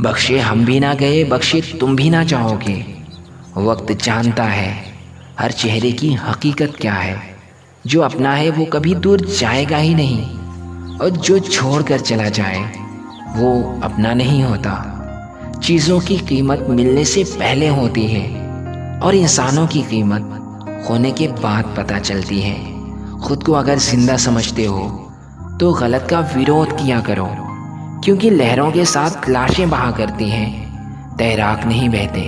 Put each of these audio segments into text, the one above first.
बख्शे हम भी ना गए, बख्शे तुम भी ना चाहोगे। वक्त जानता है हर चेहरे की हकीकत क्या है। जो अपना है वो कभी दूर जाएगा ही नहीं, और जो छोड़कर चला जाए वो अपना नहीं होता। चीज़ों की कीमत मिलने से पहले होती है, और इंसानों की कीमत खोने के बाद पता चलती है। खुद को अगर जिंदा समझते हो तो गलत का विरोध किया करो, क्योंकि लहरों के साथ लाशें बहा करती हैं, तैराक नहीं बहते।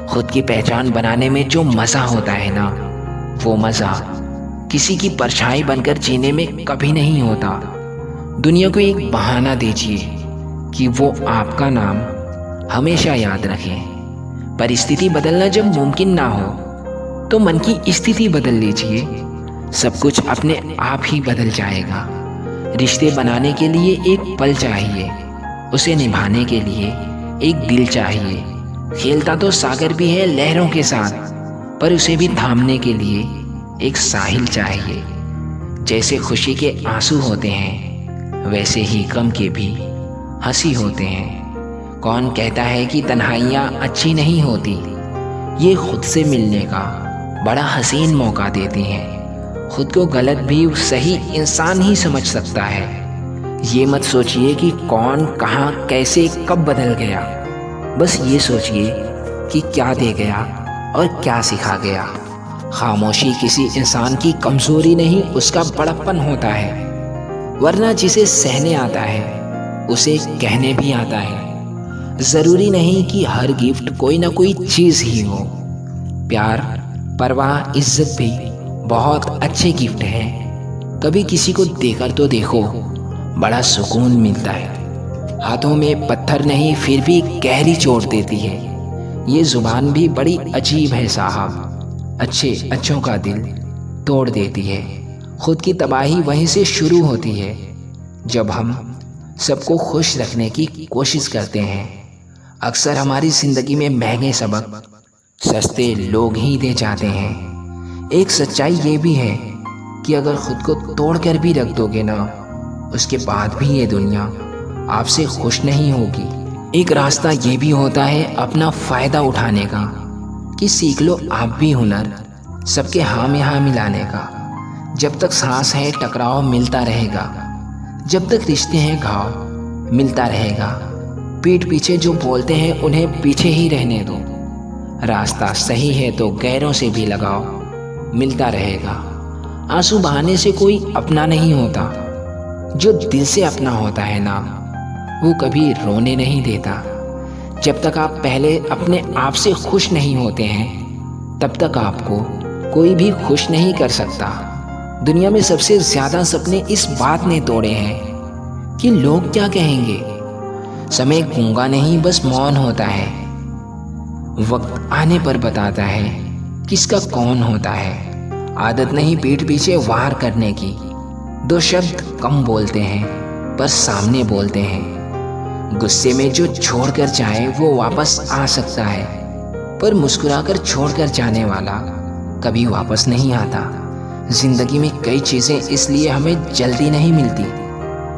खुद की पहचान बनाने में जो मज़ा होता है ना, वो मज़ा किसी की परछाई बनकर जीने में कभी नहीं होता। दुनिया को एक बहाना दीजिए कि वो आपका नाम हमेशा याद रखे। परिस्थिति बदलना जब मुमकिन ना हो तो मन की स्थिति बदल लीजिए। सब कुछ अपने आप ही बदल जाएगा। रिश्ते बनाने के लिए एक पल चाहिए, उसे निभाने के लिए एक दिल चाहिए। खेलता तो सागर भी है लहरों के साथ, पर उसे भी थामने के लिए एक साहिल चाहिए। जैसे खुशी के आंसू होते हैं, वैसे ही गम के भी हंसी होते हैं। कौन कहता है कि तन्हाइयाँ अच्छी नहीं होती? ये खुद से मिलने का बड़ा हसीन मौका देती हैं। खुद को गलत भी सही इंसान ही समझ सकता है। ये मत सोचिए कि कौन कहाँ कैसे कब बदल गया। बस ये सोचिए कि क्या दे गया और क्या सिखा गया। खामोशी किसी इंसान की कमजोरी नहीं, उसका बड़प्पन होता है। वरना जिसे सहने आता है उसे कहने भी आता है। ज़रूरी नहीं कि हर गिफ्ट कोई ना कोई चीज़ ही हो। प्यार, परवाह, इज्जत भी बहुत अच्छे गिफ्ट हैं। कभी किसी को देकर तो देखो, बड़ा सुकून मिलता है। हाथों में पत्थर नहीं, फिर भी गहरी चोट देती है। ये ज़ुबान भी बड़ी अजीब है साहब, अच्छे अच्छों का दिल तोड़ देती है। खुद की तबाही वहीं से शुरू होती है, जब हम सबको खुश रखने की कोशिश करते हैं। अक्सर हमारी ज़िंदगी में महंगे सबक सस्ते लोग ही दे जाते हैं। एक सच्चाई ये भी है कि अगर खुद को तोड़कर भी रख दोगे ना, उसके बाद भी ये दुनिया आपसे खुश नहीं होगी। एक रास्ता ये भी होता है अपना फ़ायदा उठाने का, कि सीख लो आप भी हुनर सबके हाँ में हाँ मिलाने का। जब तक सांस है टकराव मिलता रहेगा, जब तक रिश्ते हैं घाव मिलता रहेगा। पीठ पीछे जो बोलते हैं उन्हें पीछे ही रहने दो। रास्ता सही है तो गैरों से भी लगाओ, मिलता रहेगा। आंसू बहाने से कोई अपना नहीं होता। जो दिल से अपना होता है ना, वो कभी रोने नहीं देता। जब तक आप पहले अपने आप से खुश नहीं होते हैं, तब तक आपको कोई भी खुश नहीं कर सकता। दुनिया में सबसे ज़्यादा सपने इस बात ने तोड़े हैं कि लोग क्या कहेंगे। समय गूंगा नहीं, बस मौन होता है। वक्त आने पर बताता है किसका कौन होता है। आदत नहीं पीठ पीछे वार करने की। दो शब्द कम बोलते हैं पर सामने बोलते हैं। गुस्से में जो छोड़कर जाए वो वापस आ सकता है, पर मुस्कुराकर छोड़कर जाने वाला कभी वापस नहीं आता। जिंदगी में कई चीज़ें इसलिए हमें जल्दी नहीं मिलती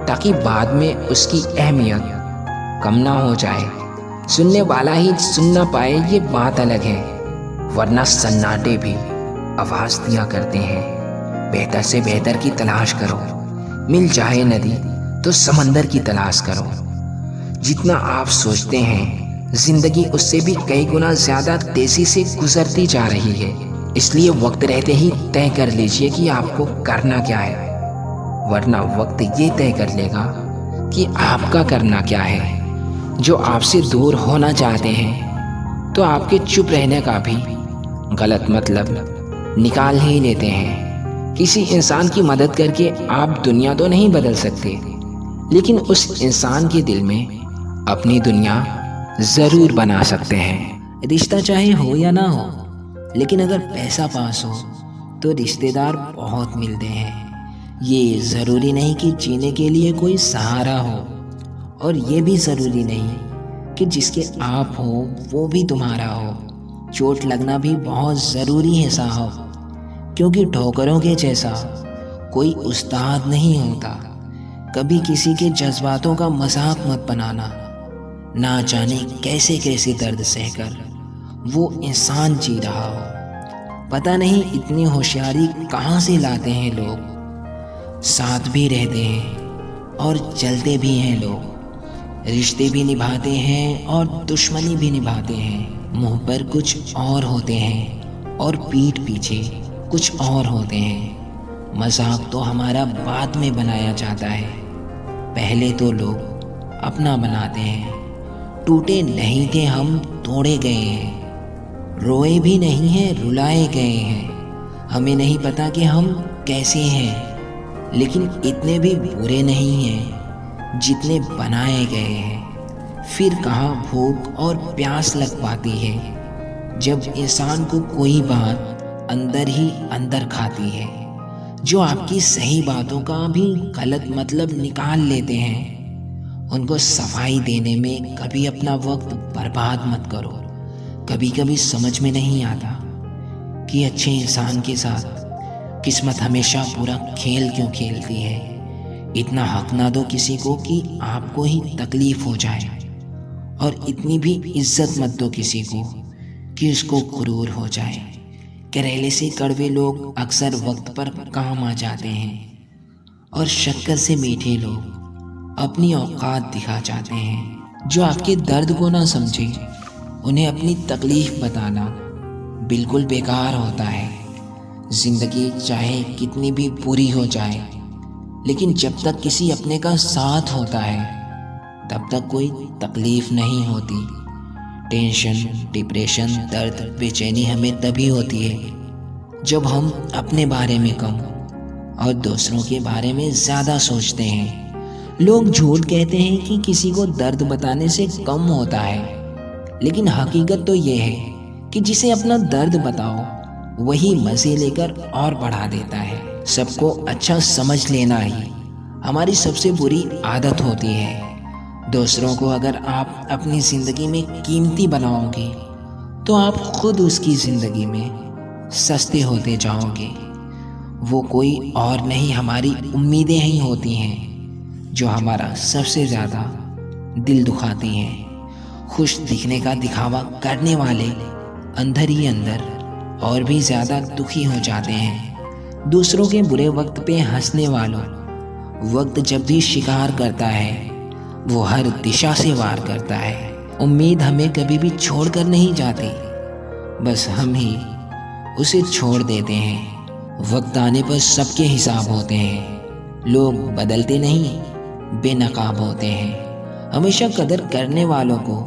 ताकि बाद में उसकी अहमियत कम ना हो जाए। सुनने वाला ही सुन ना पाए ये बात अलग है, वरना सन्नाटे भी आवाज़ दिया करते हैं। बेहतर से बेहतर की तलाश करो, मिल जाए नदी तो समंदर की तलाश करो। जितना आप सोचते हैं जिंदगी उससे भी कई गुना ज़्यादा तेज़ी से गुजरती जा रही है। इसलिए वक्त रहते ही तय कर लीजिए कि आपको करना क्या है, वरना वक्त ये तय कर लेगा कि आपका करना क्या है। जो आपसे दूर होना चाहते हैं तो आपके चुप रहने का भी गलत मतलब निकाल ही लेते हैं। किसी इंसान की मदद करके आप दुनिया तो नहीं बदल सकते, लेकिन उस इंसान के दिल में अपनी दुनिया ज़रूर बना सकते हैं। रिश्ता चाहे हो या ना हो, लेकिन अगर पैसा पास हो तो रिश्तेदार बहुत मिलते हैं। ये ज़रूरी नहीं कि जीने के लिए कोई सहारा हो, और ये भी ज़रूरी नहीं कि जिसके आप हो वो भी तुम्हारा हो। चोट लगना भी बहुत ज़रूरी है साहब, क्योंकि ठोकरों के जैसा कोई उस्ताद नहीं होता। कभी किसी के जज्बातों का मजाक मत बनाना, ना जाने कैसे कैसे दर्द सहकर वो इंसान जी रहा हो। पता नहीं इतनी होशियारी कहाँ से लाते हैं लोग। साथ भी रहते हैं और चलते भी हैं लोग, रिश्ते भी निभाते हैं और दुश्मनी भी निभाते हैं। मुंह पर कुछ और होते हैं और पीठ पीछे कुछ और होते हैं। मजाक तो हमारा बाद में बनाया जाता है, पहले तो लोग अपना बनाते हैं। टूटे नहीं थे हम, तोड़े गए हैं। रोए भी नहीं हैं, रुलाए गए हैं। हमें नहीं पता कि हम कैसे हैं, लेकिन इतने भी बुरे नहीं हैं जितने बनाए गए हैं। फिर कहाँ भूख और प्यास लग पाती है जब इंसान को कोई बात अंदर ही अंदर खाती है। जो आपकी सही बातों का भी गलत मतलब निकाल लेते हैं, उनको सफाई देने में कभी अपना वक्त बर्बाद मत करो। कभी कभी समझ में नहीं आता कि अच्छे इंसान के साथ किस्मत हमेशा पूरा खेल क्यों खेलती है। इतना हक ना दो किसी को कि आपको ही तकलीफ हो जाए, और इतनी भी इज्जत मत दो किसी को कि उसको गुरूर हो जाए। करेले से कड़वे लोग अक्सर वक्त पर काम आ जाते हैं, और शक्कर से मीठे लोग अपनी औकात दिखा जाते हैं। जो आपके दर्द को ना समझे, उन्हें अपनी तकलीफ बताना बिल्कुल बेकार होता है। जिंदगी चाहे कितनी भी बुरी हो जाए, लेकिन जब तक किसी अपने का साथ होता है तब तक कोई तकलीफ नहीं होती। टेंशन, डिप्रेशन, दर्द, बेचैनी हमें तभी होती है जब हम अपने बारे में कम और दूसरों के बारे में ज़्यादा सोचते हैं। लोग झूठ कहते हैं कि किसी को दर्द बताने से कम होता है, लेकिन हकीकत तो ये है कि जिसे अपना दर्द बताओ वही मज़े लेकर और बढ़ा देता है। सबको अच्छा समझ लेना ही हमारी सबसे बुरी आदत होती है। दूसरों को अगर आप अपनी ज़िंदगी में कीमती बनाओगे तो आप खुद उसकी ज़िंदगी में सस्ते होते जाओगे। वो कोई और नहीं, हमारी उम्मीदें ही होती हैं जो हमारा सबसे ज़्यादा दिल दुखाती हैं। खुश दिखने का दिखावा करने वाले अंदर ही अंदर और भी ज़्यादा दुखी हो जाते हैं। दूसरों के बुरे वक्त पे हंसने वालों, वक्त जब भी शिकार करता है वो हर दिशा से वार करता है। उम्मीद हमें कभी भी छोड़ कर नहीं जाती, बस हम ही उसे छोड़ देते हैं। वक्त आने पर सबके हिसाब होते हैं। लोग बदलते नहीं, बेनकाब होते हैं। हमेशा कदर करने वालों को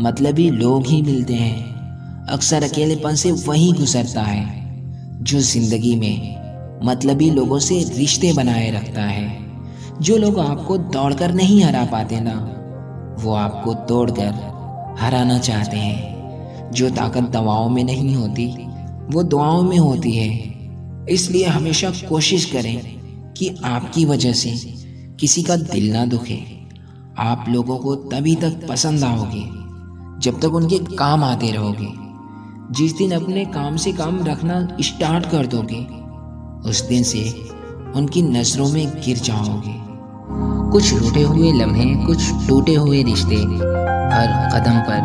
मतलबी लोग ही मिलते हैं। अक्सर अकेलेपन से वही गुजरता है जो जिंदगी में मतलबी लोगों से रिश्ते बनाए रखता है। जो लोग आपको दौड़कर नहीं हरा पाते ना, वो आपको तोड़कर हराना चाहते हैं। जो ताकत दवाओं में नहीं होती, वो दुआओं में होती है। इसलिए हमेशा कोशिश करें कि आपकी वजह से किसी का दिल ना दुखे। आप लोगों को तभी तक पसंद आओगे जब तक उनके काम आते रहोगे। जिस दिन अपने काम से काम रखना स्टार्ट कर दोगे, उस दिन से उनकी नज़रों में गिर जाओगे। कुछ रूठे हुए लम्हे, कुछ टूटे हुए रिश्ते हर कदम पर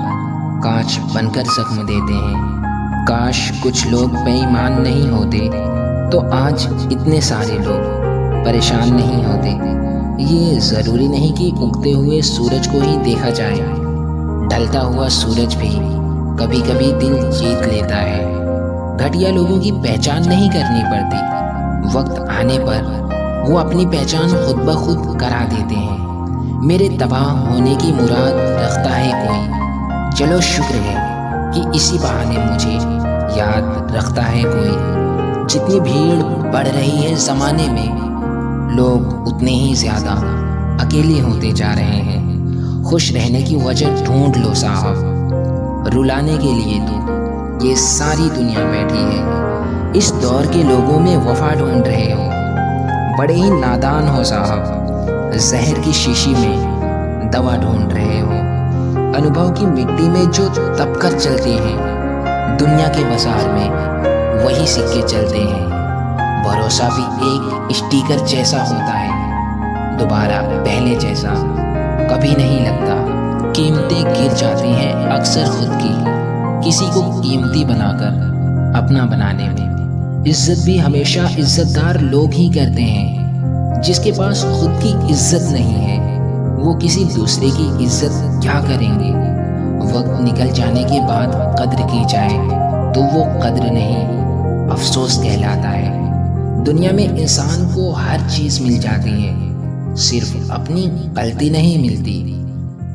कांच बनकर जख्म देते हैं। काश कुछ लोग बेईमान नहीं होते तो आज इतने सारे लोग परेशान नहीं होते। ये ज़रूरी नहीं कि उगते हुए सूरज को ही देखा जाए, ढलता हुआ सूरज भी कभी कभी दिल जीत लेता है। घटिया लोगों की पहचान नहीं करनी पड़ती, वक्त आने पर वो अपनी पहचान खुद ब खुद करा देते हैं। मेरे तबाह होने की मुराद रखता है कोई, चलो शुक्र है कि इसी बहाने मुझे याद रखता है कोई। जितनी भीड़ बढ़ रही है ज़माने में, लोग उतने ही ज़्यादा अकेले होते जा रहे हैं। खुश रहने की वजह ढूंढ लो साहब, रुलाने के लिए तो ये सारी दुनिया बैठी है। इस दौर के लोगों में वफा ढूंढ रहे हो, बड़े ही नादान हो साहब। जहर की शीशी में दवा ढूंढ रहे हो। अनुभव की मिट्टी में जो तप कर चलते हैं, दुनिया के बाजार में वही सिक्के चलते हैं। भरोसा भी एक स्टिकर जैसा होता है, दोबारा पहले जैसा कभी नहीं लगता। कीमतें गिर जाती हैं अक्सर खुद की, किसी को कीमती बनाकर अपना बनाने में। इज्जत भी हमेशा इज्जतदार लोग ही करते हैं। जिसके पास खुद की इज्जत नहीं है वो किसी दूसरे की इज्जत क्या करेंगे। वक्त निकल जाने के बाद कद्र की जाए तो वो कद्र नहीं, अफसोस कहलाता है। दुनिया में इंसान को हर चीज़ मिल जाती है, सिर्फ अपनी गलती नहीं मिलती।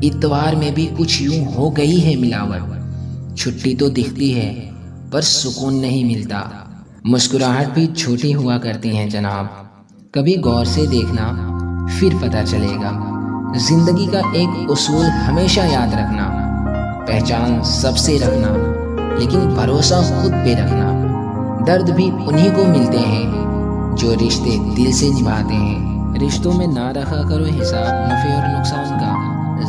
इतवार में भी कुछ यूं हो गई है मिलावट। छुट्टी तो दिखती है पर सुकून नहीं मिलता। मुस्कुराहट भी छोटी हुआ करती हैं जनाब, कभी गौर से देखना फिर पता चलेगा। जिंदगी का एक उसूल हमेशा याद रखना, पहचान सबसे रखना लेकिन भरोसा खुद पे रखना। दर्द भी उन्हीं को मिलते हैं जो रिश्ते दिल से निभाते हैं। रिश्तों में ना रखा करो हिसाब नफ़े और नुकसान का।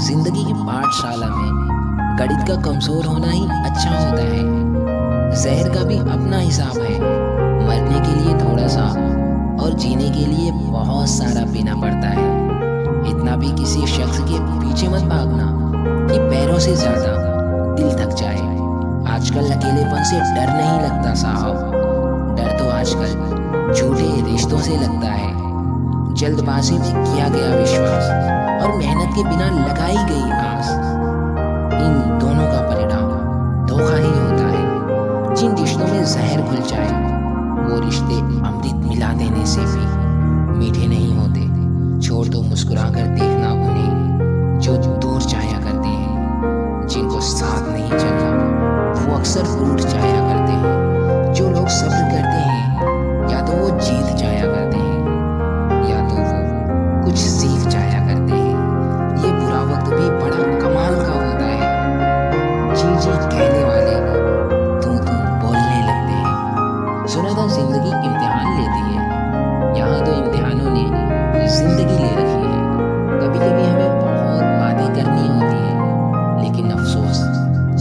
जिंदगी की पाठशाला में गणित का कमज़ोर होना ही अच्छा होता है। जहर का भी अपना हिसाब है, मरने के लिए थोड़ा सा और जीने के लिए बहुत सारा पीना पड़ता है। इतना भी किसी शख्स के पीछे मत भागना कि पैरों से ज़्यादा दिल थक जाए। आजकल अकेलेपन से डर नहीं लगता साहब, डर तो आजकल झूठे रिश्तों से लगता है। जल्दबाजी में किया गया विश्वास और मेहनत के बिना लगाई गई आस, इन दोनों का परिणाम धोखा ही होता है। जिन रिश्तों में जहर घुल जाए वो रिश्ते अमृत मिला देने से भी मीठे नहीं होते। छोड़ दो मुस्कुरा कर देखना उन्हें जो दूर जाया करते हैं। जिनको साथ नहीं चलना वो अक्सर रूठ जाया करते हैं। जो लोग सब्र करते हैं या तो वो जीत जाया करते हैं या तो वो कुछ सीख जाया करते हैं। ये बुरा वक्त भी बड़ा कमाल का होता है। जी जी कहने वाले तुम बोलने लगते हैं। सुना था जिंदगी इम्तिहान लेती है, यहाँ तो इम्तिहानों ने जिंदगी ले रखी है। कभी कभी हमें बहुत बातें करनी होती है लेकिन अफसोस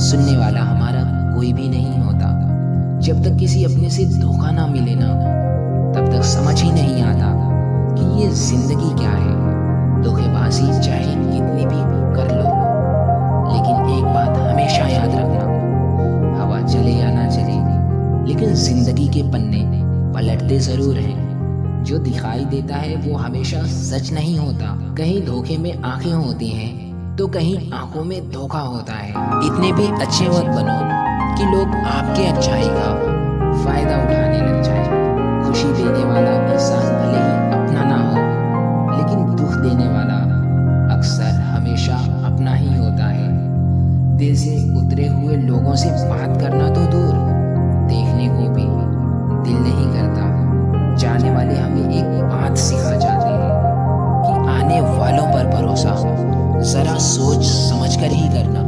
सुनने वाला हमारा कोई भी नहीं होता। जब तक किसी अपने से धोखा ना मिले ना तब तक समझ ही नहीं आता कि ये जिंदगी क्या है। धोखेबाजी चाहे कितनी भी कर लो लेकिन एक बात हमेशा याद रखना, हवा चले या ना चले लेकिन जिंदगी के पन्ने पलटते जरूर हैं। जो दिखाई देता है वो हमेशा सच नहीं होता। कहीं धोखे में आंखें होती हैं तो कहीं आंखों में धोखा होता है। इतने भी अच्छे मत बनो कि लोग आपके अच्छाई का फायदा उठाने लग जाए। खुशी देने वाला इंसान भले ही अपना ना हो लेकिन दुख देने वाला अक्सर हमेशा अपना ही होता है। दिल से उतरे हुए लोगों से बात करना तो दूर, देखने को भी दिल नहीं करता। जाने वाले हमें एक बात सिखा जाते हैं कि आने वालों पर भरोसा जरा सोच समझ कर ही करना।